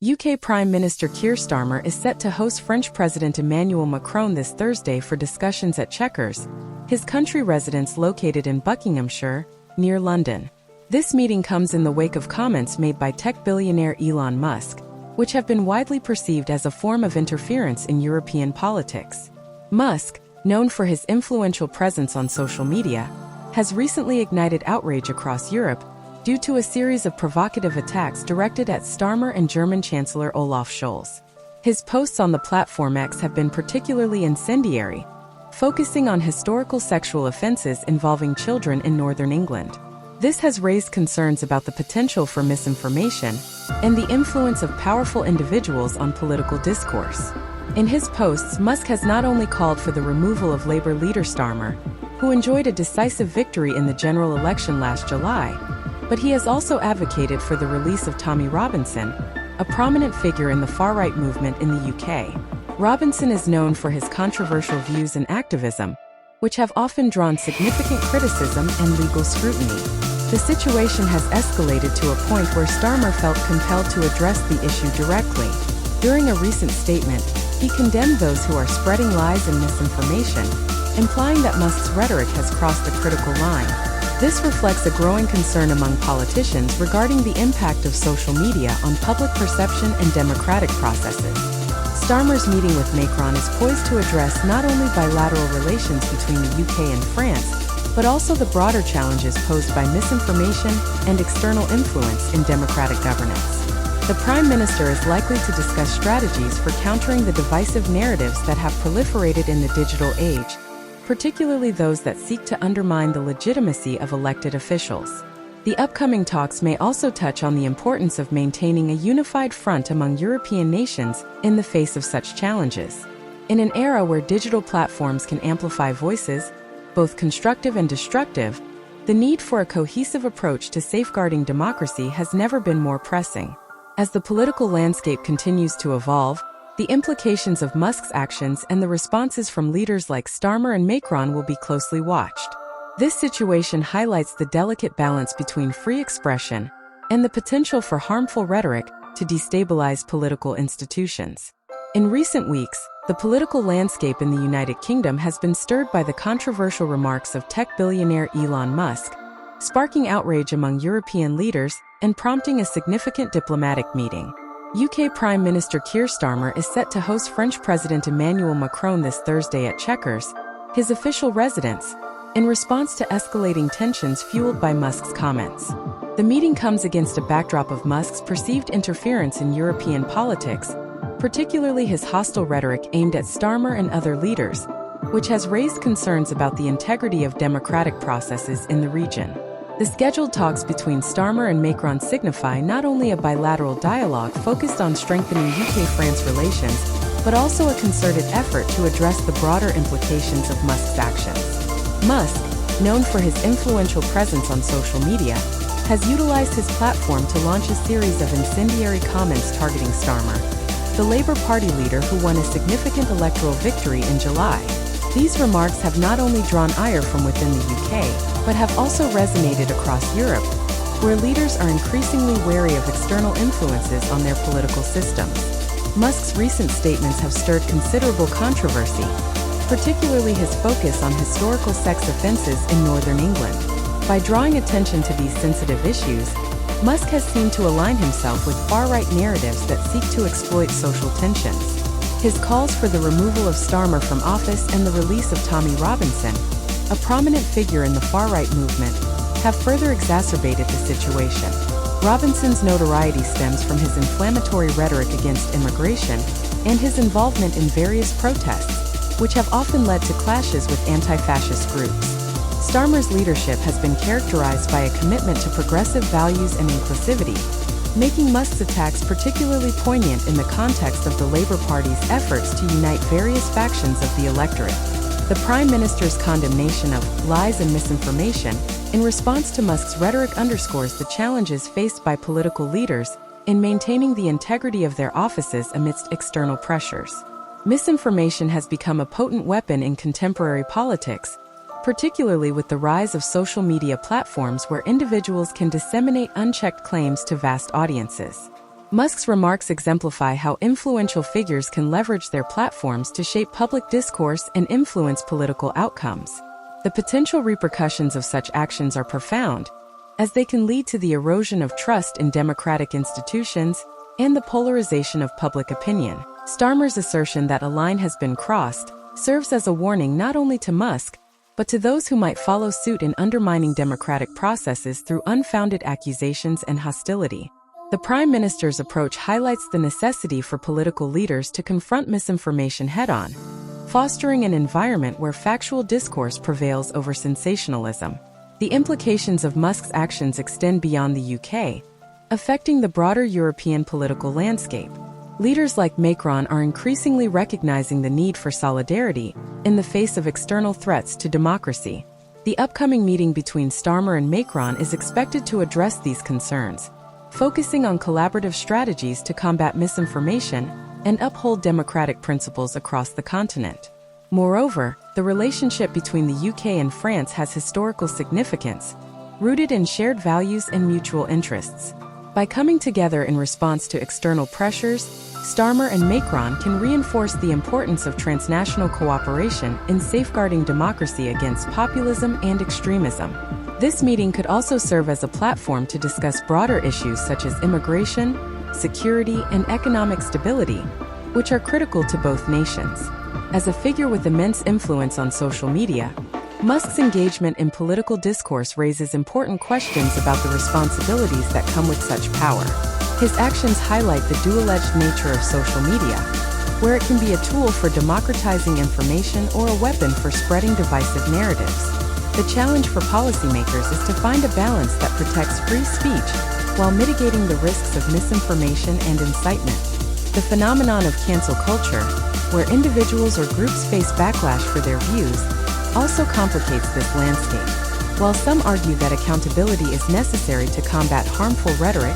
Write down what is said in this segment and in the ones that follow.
UK Prime Minister Keir Starmer is set to host French President Emmanuel Macron this Thursday for discussions at Chequers, his country residence located in Buckinghamshire, near London. This meeting comes in the wake of comments made by tech billionaire Elon Musk, which have been widely perceived as a form of interference in European politics. Musk, known for his influential presence on social media, has recently ignited outrage across Europe due to a series of provocative attacks directed at Starmer and German Chancellor Olaf Scholz. His posts on the platform X have been particularly incendiary, focusing on historical sexual offenses involving children in northern England. This has raised concerns about the potential for misinformation and the influence of powerful individuals on political discourse. In his posts, Musk has not only called for the removal of Labour leader Starmer, who enjoyed a decisive victory in the general election last July, but he has also advocated for the release of Tommy Robinson, a prominent figure in the far-right movement in the UK. Robinson is known for his controversial views and activism, which have often drawn significant criticism and legal scrutiny. The situation has escalated to a point where Starmer felt compelled to address the issue directly. During a recent statement, he condemned those who are spreading lies and misinformation, implying that Musk's rhetoric has crossed a critical line. This reflects a growing concern among politicians regarding the impact of social media on public perception and democratic processes. Starmer's meeting with Macron is poised to address not only bilateral relations between the UK and France, but also the broader challenges posed by misinformation and external influence in democratic governance. The Prime Minister is likely to discuss strategies for countering the divisive narratives that have proliferated in the digital age, particularly those that seek to undermine the legitimacy of elected officials. The upcoming talks may also touch on the importance of maintaining a unified front among European nations in the face of such challenges. In an era where digital platforms can amplify voices, both constructive and destructive, the need for a cohesive approach to safeguarding democracy has never been more pressing. As the political landscape continues to evolve, the implications of Musk's actions and the responses from leaders like Starmer and Macron will be closely watched. This situation highlights the delicate balance between free expression and the potential for harmful rhetoric to destabilize political institutions. In recent weeks, the political landscape in the United Kingdom has been stirred by the controversial remarks of tech billionaire Elon Musk, sparking outrage among European leaders and prompting a significant diplomatic meeting. UK Prime Minister Keir Starmer is set to host French President Emmanuel Macron this Thursday at Chequers, his official residence, in response to escalating tensions fueled by Musk's comments. The meeting comes against a backdrop of Musk's perceived interference in European politics, particularly his hostile rhetoric aimed at Starmer and other leaders, which has raised concerns about the integrity of democratic processes in the region. The scheduled talks between Starmer and Macron signify not only a bilateral dialogue focused on strengthening UK-France relations, but also a concerted effort to address the broader implications of Musk's actions. Musk, known for his influential presence on social media, has utilized his platform to launch a series of incendiary comments targeting Starmer, the Labour Party leader who won a significant electoral victory in July. These remarks have not only drawn ire from within the UK, but have also resonated across Europe, where leaders are increasingly wary of external influences on their political systems. Musk's recent statements have stirred considerable controversy, particularly his focus on historical sex offenses in northern England. By drawing attention to these sensitive issues, Musk has seemed to align himself with far-right narratives that seek to exploit social tensions. His calls for the removal of Starmer from office and the release of Tommy Robinson, a prominent figure in the far-right movement, have further exacerbated the situation. Robinson's notoriety stems from his inflammatory rhetoric against immigration and his involvement in various protests, which have often led to clashes with anti-fascist groups. Starmer's leadership has been characterized by a commitment to progressive values and inclusivity, making Musk's attacks particularly poignant in the context of the Labour Party's efforts to unite various factions of the electorate. The Prime Minister's condemnation of lies and misinformation in response to Musk's rhetoric underscores the challenges faced by political leaders in maintaining the integrity of their offices amidst external pressures. Misinformation has become a potent weapon in contemporary politics, particularly with the rise of social media platforms where individuals can disseminate unchecked claims to vast audiences. Musk's remarks exemplify how influential figures can leverage their platforms to shape public discourse and influence political outcomes. The potential repercussions of such actions are profound, as they can lead to the erosion of trust in democratic institutions and the polarization of public opinion. Starmer's assertion that a line has been crossed serves as a warning not only to Musk, but to those who might follow suit in undermining democratic processes through unfounded accusations and hostility. The Prime Minister's approach highlights the necessity for political leaders to confront misinformation head-on, fostering an environment where factual discourse prevails over sensationalism. The implications of Musk's actions extend beyond the UK, affecting the broader European political landscape. Leaders like Macron are increasingly recognizing the need for solidarity in the face of external threats to democracy. The upcoming meeting between Starmer and Macron is expected to address these concerns, focusing on collaborative strategies to combat misinformation and uphold democratic principles across the continent. Moreover, the relationship between the UK and France has historical significance, rooted in shared values and mutual interests. By coming together in response to external pressures, Starmer and Macron can reinforce the importance of transnational cooperation in safeguarding democracy against populism and extremism. This meeting could also serve as a platform to discuss broader issues such as immigration, security, and economic stability, which are critical to both nations. As a figure with immense influence on social media, Musk's engagement in political discourse raises important questions about the responsibilities that come with such power. His actions highlight the dual-edged nature of social media, where it can be a tool for democratizing information or a weapon for spreading divisive narratives. The challenge for policymakers is to find a balance that protects free speech while mitigating the risks of misinformation and incitement. The phenomenon of cancel culture, where individuals or groups face backlash for their views, also complicates this landscape. While some argue that accountability is necessary to combat harmful rhetoric,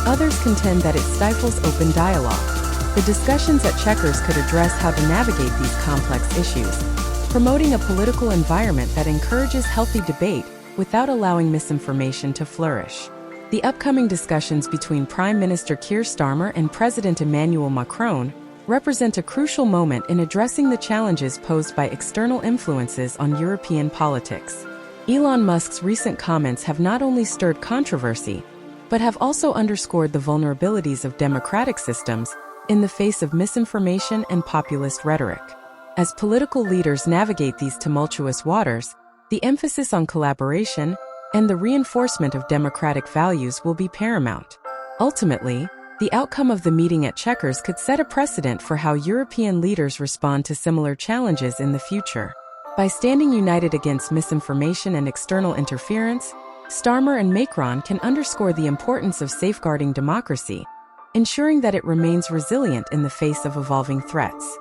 others contend that it stifles open dialogue. The discussions at Chequers could address how to navigate these complex issues, promoting a political environment that encourages healthy debate without allowing misinformation to flourish. The upcoming discussions between Prime Minister Keir Starmer and President Emmanuel Macron represent a crucial moment in addressing the challenges posed by external influences on European politics. Elon Musk's recent comments have not only stirred controversy, but have also underscored the vulnerabilities of democratic systems in the face of misinformation and populist rhetoric. As political leaders navigate these tumultuous waters, the emphasis on collaboration and the reinforcement of democratic values will be paramount. Ultimately, the outcome of the meeting at Chequers could set a precedent for how European leaders respond to similar challenges in the future. By standing united against misinformation and external interference, Starmer and Macron can underscore the importance of safeguarding democracy, ensuring that it remains resilient in the face of evolving threats.